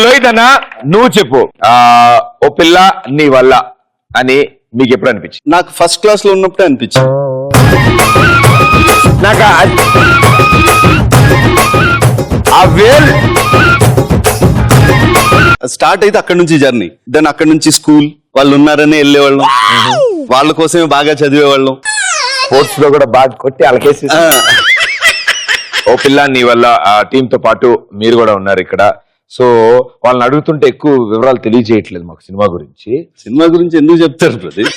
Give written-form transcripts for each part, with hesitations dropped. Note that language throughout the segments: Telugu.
లోహిత్ అన్న నువ్వు చెప్పు, ఓ పిల్ల నీ వల్ల అని మీకు ఎప్పుడు అనిపించింది? నాకు ఫస్ట్ క్లాస్ లో ఉన్నప్పుడే అనిపించింది. నాకు ఆ వేల్ స్టార్ట్ అయితే అక్కడ నుంచి జర్నీ, దెన్ అక్కడ నుంచి స్కూల్, వాళ్ళు ఉన్నారని వెళ్ళేవాళ్ళం, వాళ్ళ కోసమే బాగా చదివేవాళ్ళం, స్పోర్ట్స్ లో కూడా బాగా కొట్టి అలకేసి. ఓ పిల్ల నీ వల్ల ఆ టీమ్ తో పాటు మీరు కూడా ఉన్నారు ఇక్కడ. సో వాళ్ళని అడుగుతుంటే ఎక్కువ వివరాలు తెలియజేయట్లేదు మాకు సినిమా గురించి. సినిమా గురించి ఎందుకు చెప్తారు ప్రదీప్?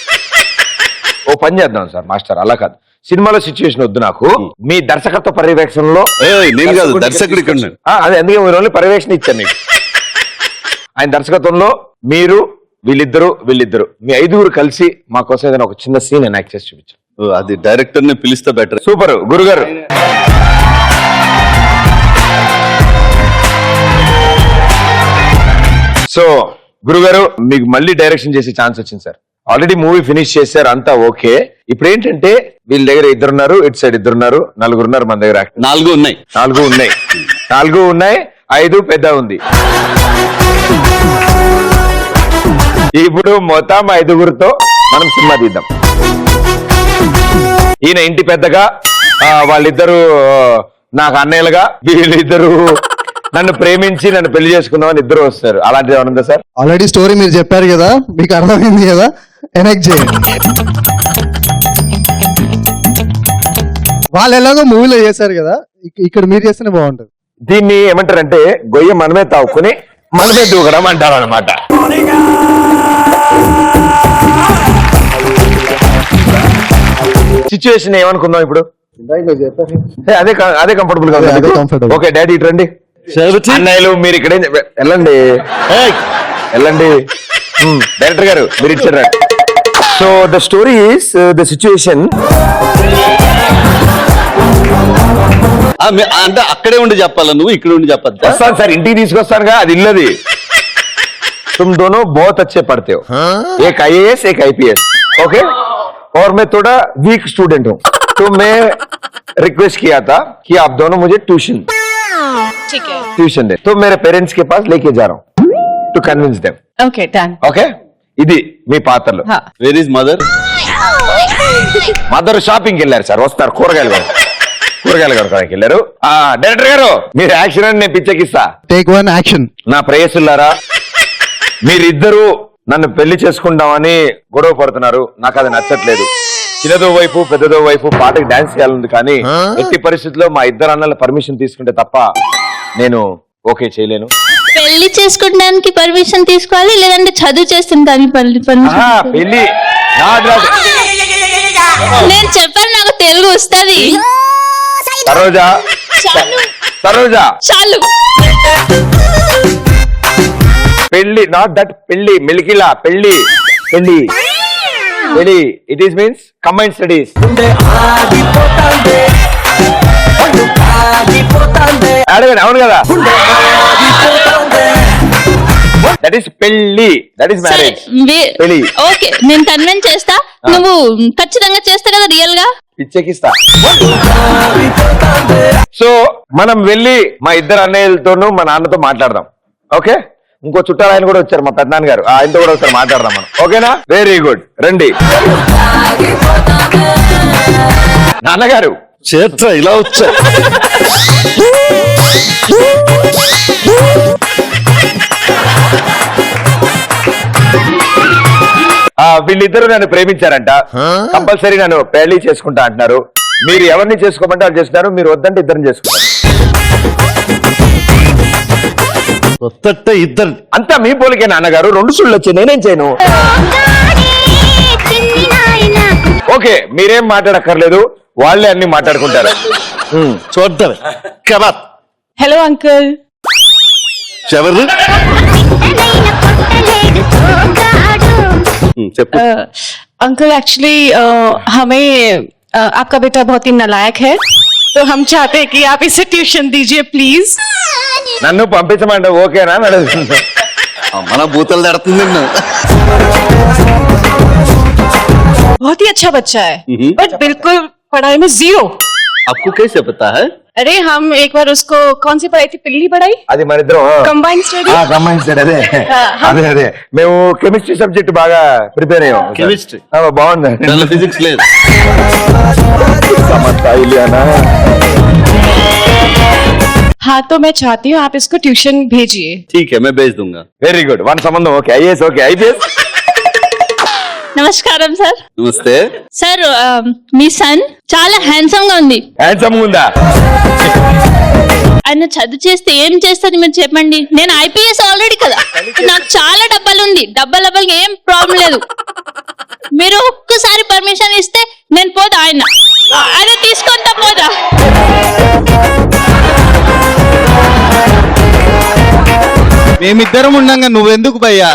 ఓ పని చేద్దాం సార్ మాస్టర్, అలా కాదు, సినిమాలో సిచ్యువేషన్ వద్దు నాకు, మీ దర్శకత్వ పర్యవేక్షణలో. నేను కాదు దర్శకుడు ఇక్కడ ఉన్నాడు. అదే అందుకే మీరు ఓన్లీ పర్యవేక్షణ ఇచ్చాను మీకు. ఆయన దర్శకత్వంలో మీరు వీళ్ళిద్దరు మీ 5 కలిసి మా కోసం ఏదైనా ఒక చిన్న సీన్ ఎనాక్ట్ చేసి చూపించారు. అది డైరెక్టర్ ని పిలిస్తే బెటర్. సూపర్ గురుగారు. సో గురుగారు మీకు మళ్ళీ డైరెక్షన్ చేసే ఛాన్స్ వచ్చింది సార్. ఆల్రెడీ మూవీ ఫినిష్ చేశారు, అంతా ఓకే. ఇప్పుడు ఏంటంటే వీళ్ళ దగ్గర 2 ఉన్నారు, ఇటు సైడ్ 2 ఉన్నారు, 4 ఉన్నారు మన దగ్గర. 4 ఉన్నాయి, 4 ఉన్నాయి, 5 పెద్ద ఉంది. ఇప్పుడు మొత్తం 5గురితో మనం సినిమా తీద్దాం. ఈయన ఇంటి పెద్దగా, వాళ్ళిద్దరు నాకు అన్నయ్యలుగా, వీళ్ళిద్దరు నన్ను ప్రేమించి నన్ను పెళ్లి చేసుకుందామని ఇద్దరు వస్తారు. అలాంటిది ఏమైనా ఉందా సార్? ఆల్రెడీ స్టోరీ మీరు చెప్పారు కదా, మీకు అర్థమైంది కదా, ఎనెక్ట్ చేయండి. వాళ్ళు ఎలాగో మూవీలో చేశారు కదా, ఇక్కడ మీరు చేస్తేనే బాగుంటది. దీన్ని ఏమంటారంటే గొయ్య మనమే తావుకుని మనమే దూకడం అంటారు అనమాట. సిచ్యువేషన్ ఏమనుకుందాం ఇప్పుడు? అదే కంఫర్టబుల్ గా. ఓకే డాడీ ఇటు రండి. అన్నయ్యలు మీరు ఇక్కడే వెళ్ళండి. డైరెక్టర్ గారు మీరు ఇచ్చారు. So the story is the situation. అంటే అక్కడే ఉండి చెప్పాలా నువ్వు, ఇక్కడ ఉండి చెప్పద్దు? వస్తాను సార్, ఇంటికి తీసుకొస్తానుగా, అది ఇల్లది. तुम दोनों बहुत अच्छे पढ़ते हो, एक IAS एक IPS, ओके, और मैं थोड़ा वीक स्टूडेंट हूँ, तो मैं रिक्वेस्ट किया था कि आप दोनों मुझे ट्यूशन दे, तो मेरे पेरेंट्स के पास लेके जा रहा हूँ to convince them. Okay done. Okay, ఇది మీ పాత్రలు. Where is mother? మదర్ షాపింగ్కి వెళ్ళారు సార్, వస్తారు కూరగాయలు కొనడానికి వెళ్ళారు. డైరెక్టర్ గారు మీరు యాక్షన్ అని నేను పిచ్చెకిస్తా. Take 1 action. నా ప్రేయసులారా, మీరిద్దరూ నన్ను పెళ్లి చేసుకుంటామని గొడవ పడుతున్నారు, నాకు అది నచ్చట్లేదు. చిన్నదో వైపు పెద్దదో వైపు పాటకి డాన్స్ చేయాలంది, కానీ ఎట్టి పరిస్థితుల్లో మా 2 అన్నల పర్మిషన్ తీసుకుంటే తప్ప నేను ఓకే చేయలేను. పెళ్లి చేసుకోవడానికి పర్మిషన్ తీసుకోవాలి, లేదంటే చదువు చేస్తుంటాను పర్మిషన్? పెళ్లి నేను చెప్పాను, నాకు తెలుగు వస్తుంది. సరోజా చాలు. పెళ్లి, నాట్ దట్ పెళ్లి, మిల్కిలా పెళ్లి. It is means combined studies. అడగండి, అవును కదా? దట్ ఈస్ పెళ్లి, దట్ ఈస్ మ్యారేజ్. పెళ్లి ఓకే, నేను కన్విన్స్ చేస్తా. నువ్వు ఖచ్చితంగా చేస్తా కదా రియల్ గా? పిచ్చెకిస్తా. సో మనం వెళ్ళి మా 2 అన్నయ్యలతోనూ మా నాన్నతో మాట్లాడదాం. ఓకే, ఇంకో చుట్టాలు ఆయన కూడా వచ్చారు, మా పెద్దనాన్న గారు, ఆయనతో కూడా ఒకసారి మాట్లాడదాం మనం. ఓకేనా? వెరీ గుడ్, రండి. నాన్నగారు చేత్ర ఇలా వచ్చా. వీళ్ళిద్దరూ నన్ను ప్రేమించారంట, కంపల్సరీ నన్ను పెళ్లి చేసుకుంటా అంటున్నారు. మీరు ఎవరిని చేసుకోమంటే వాళ్ళు చేస్తున్నారు, మీరు వద్దంటే ఇద్దరిని చేసుకుంటారు. ఇద్దరు అంతా మీ పోలికే నాన్నగారు. 2 సుళ్ళు వచ్చాయి, నేనేం చేయను. ఓకే, మీరేం మాట్లాడక్కర్లేదు, వాళ్ళే అన్ని మాట్లాడుకుంటారు. చూద్దాం. Hello uncle. ఎవరు? अंकल एक्चुअली हमें आपका बेटा बहुत ही नालायक है, तो हम चाहते हैं कि आप इसे ट्यूशन दीजिए प्लीज. నన్ను పంపించమంటే ఓకేనా? మన బూతలు తడుతుంది. बहुत ही अच्छा बच्चा है, बट बिल्कुल पढ़ाई में 0. आपको कैसे पता है? अरे हम एक बार उसको कौन सी पढ़ाई थी, पिल्ली पढ़ाई, అది మన ఇద్దరం कंबाइंड स्टडी. గమనించాడు. అదే అదే మేము కెమిస్ట్రీ సబ్జెక్ట్ బాగా ప్రిపేర్ అయ్యాం. Chemistry? బాగుంది. దాంట్లో ఫిజిక్స్ లేదు. సమస్య ఇలియానా. हाँ तो मैं चाहती हूँ आप इसको ट्यूशन भेजिए. ठीक है मैं भेज दूंगा. Very good. వన్ సంబంధం ఓకే. IAS okay. ఐపీఎస్. నమస్కారం సార్. నమస్తే. సార్ మీ సన్ చాలా హ్యాండ్సమ్ గా ఉంది. హ్యాండ్సమ్ ఉందా? ఆయన చదువు చేస్తే ఏం చేస్తుంది మీరు చెప్పండి. నేను ఐపీఎస్ ఆల్రెడీ కదా, నాకు చాలా డబ్బాలు ఉంది, డబ్బాలకి ఏం ప్రాబ్లం లేదు. మీరు ఒక్కసారి పర్మిషన్ ఇస్తే నేను పోదా, ఆయన అదే తీసుకుంటా పోదా. మేమిద్దరం ఉండంగా నువ్వెందుకు భయ్యా?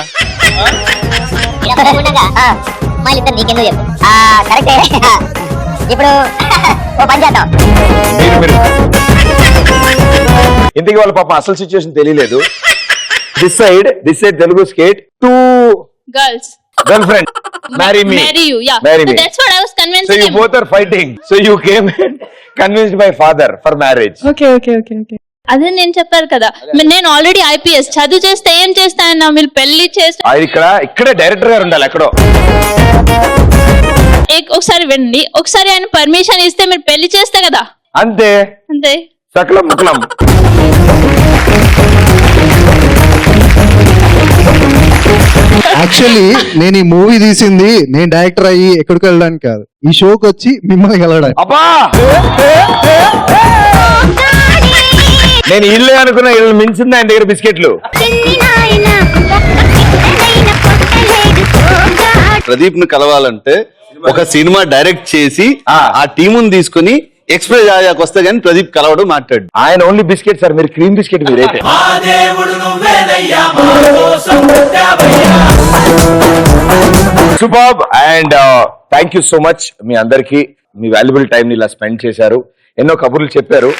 మళ్ళీ నీకెందుకు చెప్పు. కరెక్టే. ఇప్పుడు ఓ పని చేద్దాం. ఇంతకీ వాళ్ళ పాప అసలు సిచ్యువేషన్ తెలియలేదు. This side Telugu skate two girls girlfriend marry me. marry you, yeah. Marry So me. that's what I was So convincing you him. both are fighting. So you came and convinced my father for marriage. Okay, okay, okay, okay. అదే నేను చెప్పారు కదా, నేను ఆల్రెడీ ఐపీఎస్ చదువు చేస్తే ఏం చేస్తానన్నా, మీరు పెళ్లి చేస్తే ఆయన ఇక్కడే డైరెక్టర్ గారు ఉండాలి ఎక్కడో. ఒకసారి వినండి, ఒకసారి ఆయన పర్మిషన్ ఇస్తే మీరు పెళ్లి చేస్తే కదా, అంతే అంతే. సకలం ముకలం. యాక్చువల్లీ నేను ఈ మూవీ తీసింది నేను డైరెక్టర్ అయ్యి ఎక్కడికి వెళ్ళడానికి కాదు, ఈ షోకి వచ్చి మిమ్మల్ని కలవడానికి. అబ్బా నేను ఇల్లే అనుకున్నా, ఇల్లు మించింది ఆయన దగ్గర బిస్కెట్లు. ప్రదీప్ ను కలవాలంటే ఒక సినిమా డైరెక్ట్ చేసి ఆ టీముని తీసుకుని ఎక్స్ప్రెస్ ఆయాకి వస్తే గానీ ప్రదీప్ కలవడం మాట్లాడు. ఆయన ఓన్లీ బిస్కెట్ సార్, మీరు క్రీమ్ బిస్కెట్ మీరైతే. Superb and thank you so much. మీ అందరికి మీ వాల్యుబుల్ టైం ఇలా స్పెండ్ చేశారు, ఎన్నో కబుర్లు చెప్పారు.